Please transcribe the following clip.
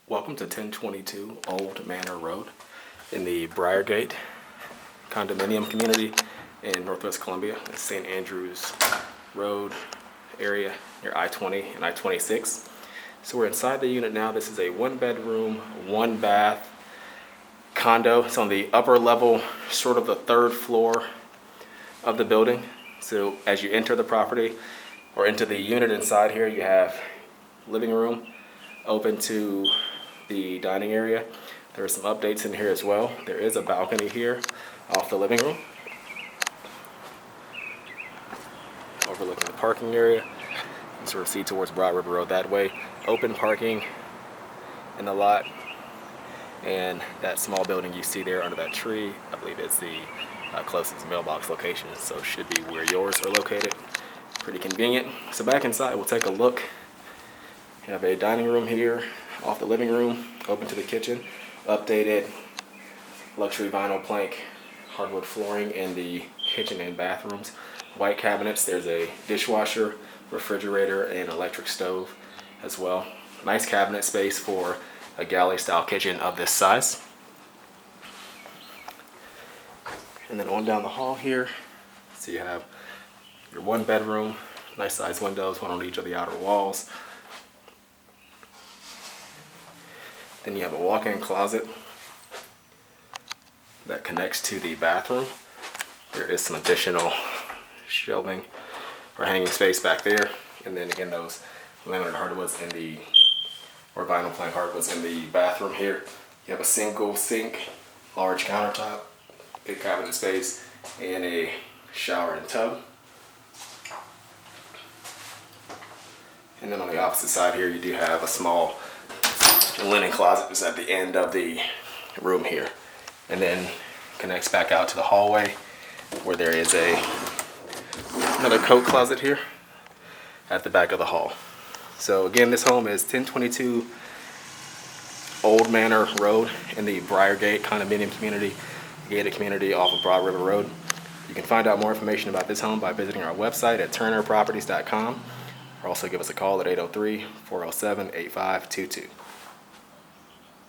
Welcome to 1022 Old Manor Road in the Briargate Condominium community in Northwest Columbia. It's St. Andrews Road area near I-20 and I-26. So we're inside the unit now. This is a 1-bedroom, 1-bath condo. It's on the upper level, sort of the 3rd floor of the building. So as you enter the property or into the unit inside here, you have living room open to the dining area. There are some updates in here as well. There is a balcony here off the living room, overlooking the parking area. You sort of see towards Broad River Road that way. Open parking in the lot, and that small building you see there under that tree, I believe it's the closest mailbox location, so it should be where yours are located. Pretty convenient. So back inside, we'll take a look. You have a dining room here off the living room, open to the kitchen. Updated luxury vinyl plank hardwood flooring in the kitchen and bathrooms. White cabinets. There's a dishwasher, refrigerator, and electric stove as well. Nice cabinet space for a galley-style kitchen of this size. And then on down the hall here, so you have your 1-bedroom, nice size windows, one on each of the outer walls. Then you have a walk-in closet that connects to the bathroom. There is some additional shelving or hanging space back there. And then again, those laminated hardwoods or vinyl plank hardwoods in the bathroom here. You have a single sink, large countertop, big cabinet space, and a shower and tub. And then on the opposite side here, you do have a small linen closet is at the end of the room here, and then connects back out to the hallway where there is another coat closet here at the back of the hall. So again, this home is 1022 Old Manor Road in the Briargate Condominium community, gated community off of Broad River Road. You can find out more information about this home by visiting our website at turnerproperties.com, or also give us a call at 803-407-8522.